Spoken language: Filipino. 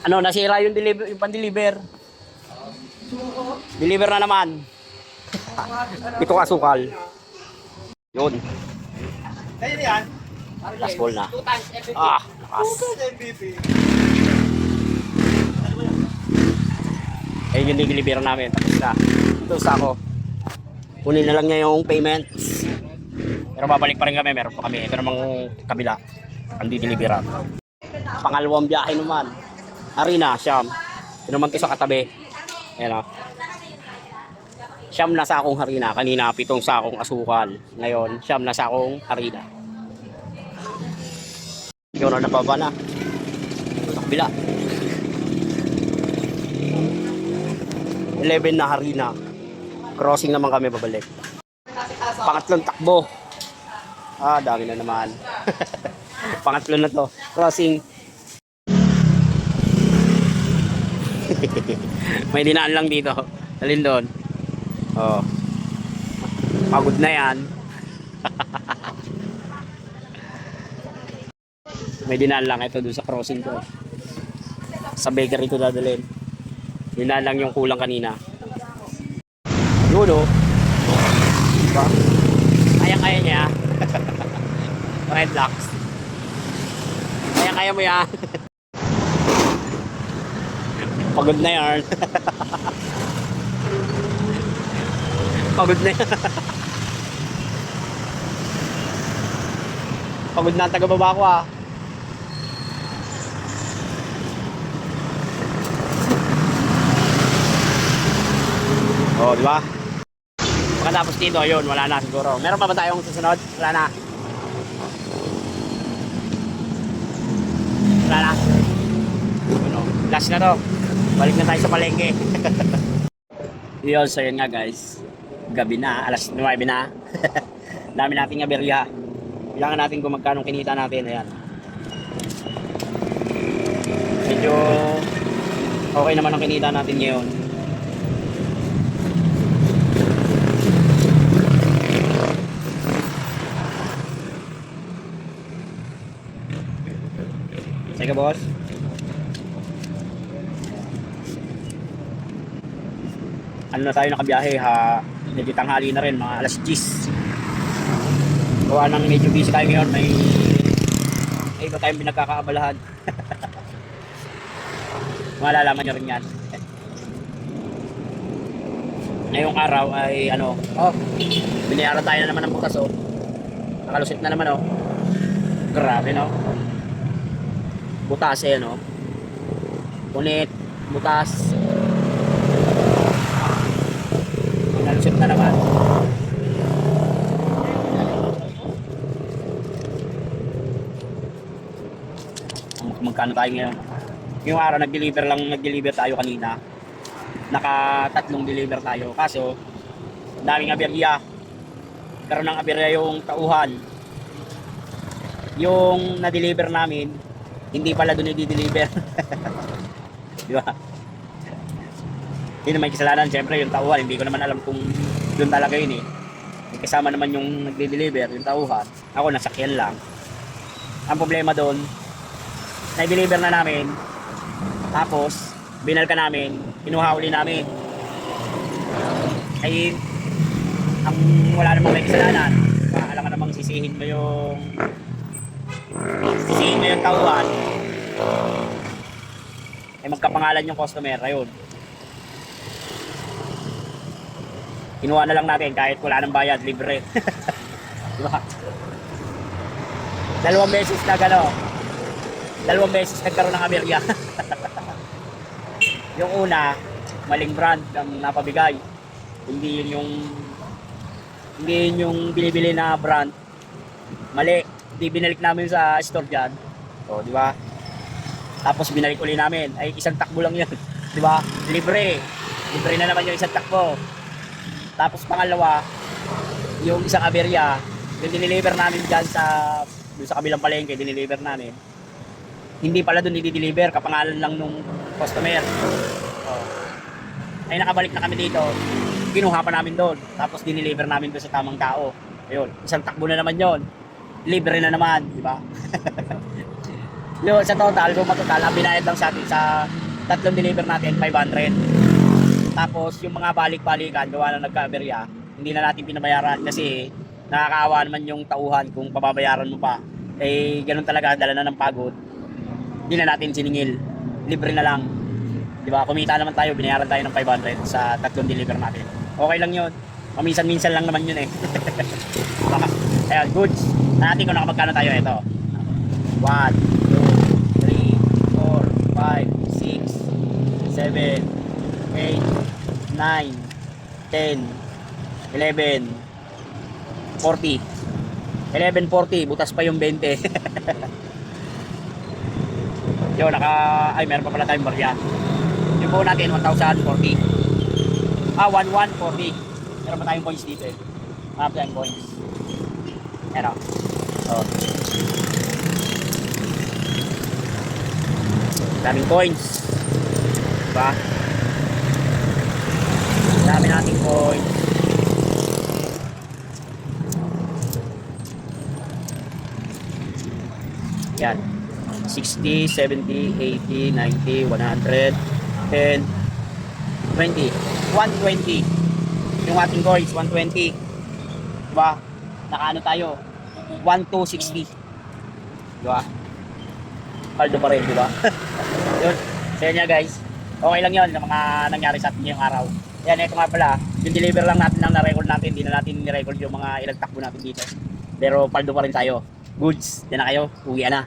Ano, nasira yung deliver, yung pan-deliver. Deliver na naman. Ito asukal. Yun. Kaya yan. Last ball na. Ah, lakas. Ayun yung deliver namin. Tapos na. Ito sa ako. Kunin na lang niya yung payments. Pero babalik pa rin kami. Meron pa kami. Ito namang kabila. Ang dideliveran. Pangalawang biyahe naman. Arena, Siyam. Ito naman ito sa katabi. Ayan o. Siyam na sakong harina. Kanina 7 sakong asukal. Ngayon, Siyam na sakong harina. Yun na nababa na. Sa kabila. 11 na harina. Crossing naman kami babalik. Pangatlong takbo. Ah, dami na naman. Pangatlo na to. Crossing. May dinaan lang dito. Dalhin doon. Oh. Pagod na yan. May dinaan lang ito doon sa crossing ko. Sa bakery ko dadalhin. Dinaan lang yung kulang kanina. Yun o. Diba? Kaya-kaya niya. Red locks. Kaya-kaya mo yan. Pagod na yan. Pagod na yan. Pagod na ang taga-baba ko ah. Oh, di ba? Pagkatapos dito, yun, wala na siguro. Meron pa ba tayong susunod? Wala na. Wala na. Ano, last na to. Balik na tayo sa palengke. Yun, so yun nga guys. Gabi na, alas 9 na. Dami nating aberya. Kailangan natin kung magkano kinita natin. Ayan. Medyo okay naman ang kinita natin ngayon. Sige boss. Ano na tayo nakabiyahe ha? Medyo tanghali na rin, mga alas 10. Gawa ng medyo busy tayo ngayon, may iba tayong pinagkakaabalahan. Malalaman nyo rin yan. Ngayong araw ay ano, binayaran tayo na naman ng butas oh. Nakalusit na naman oh. Grabe no. Butas eh no. Punit, butas. Nalusit na naman. Magkano tayo ngayon? Yung araw nag-deliver tayo kanina. Naka-3 deliver tayo. Kaso daming aberya. Karoon ng aberya yung tauhan. Yung na-deliver namin, hindi pala doon i-deliver. Di ba? Hindi naman kasalanan. Siyempre yung tauhan, hindi ko naman alam kung doon talaga yun eh. Kasama naman yung nagde-deliver, yung tauhan. Ako nasakyan lang. Ang problema doon, na-deliver na namin. Tapos, binalka namin, kinuha uli namin. Ay, ang wala namang may kasalanan. Alam ka namang sisihin mo yung tauhan. Ay magkapangalan yung customer, ayun. Kinuha na lang natin kahit wala nang bayad, libre. Diba? 2 beses na gano'n. 2 beses nagkaroon ng aberya. Yung una, maling brand ang napabigay. Hindi yun yung binibili na brand. Mali. Hindi binalik namin sa store dyan. So, di ba? Tapos binalik uli namin. Ay, isang takbo lang yun. Di ba? Libre. Libre na naman yung isang takbo. Tapos pangalawa, yung isang aberya, yung diniliver namin dyan sa kabilang palengke, diniliver namin. Hindi pala doon i-deliver, kapangalan lang nung customer. Ay nakabalik na kami dito, kinuha pa namin doon. Tapos diniliver namin doon sa tamang tao. Ayun, isang takbo na naman yon. Libre na naman, di ba? Sa total, kung matotal, ang binayad lang sa atin sa tatlong deliver natin, 500. Tapos yung mga balik-balikan, gawa na nagka-aberya, hindi na natin pinabayaran kasi nakakaawa naman yung tauhan kung pababayaran mo pa. Eh, ganun talaga, dala na ng pagod. Hindi na natin siningil. Libre na lang. Di ba? Kumita naman tayo, binayaran tayo ng 500 sa tatlong deliver natin. Okay lang yun. Paminsan-minsan lang naman yun eh. Ayan, goods. Natin kung nakamagkano tayo. Ito. 1, 2, 3, 4, 5, 6, 7, 8, 9, 10, 11, 40. 11.40, butas pa yung 20. Yun, ay meron pa pala tayong barya. Yung buo natin, 1,040. 1,140. Meron pa tayong coins dito eh. Mga tayong coins. Meron. Oh. Daming coins. Diba? Dami nating coins. Yan. 60, 70, 80, 90, 100, 10, 20. 120. Yung ating coins, 120. Diba? Nakaano tayo? 1,260. Diba? Paldo pa rin, diba? Yun. Sa inyo guys. Okay lang yun ng mga nangyari sa atin ngayong araw. Yan, ito nga pala. Yung deliver lang natin lang na-record natin. Hindi na natin ni-record yung mga ilang takbo natin dito. Pero paldo pa rin tayo. Goods. Yan na kayo. Uwian na.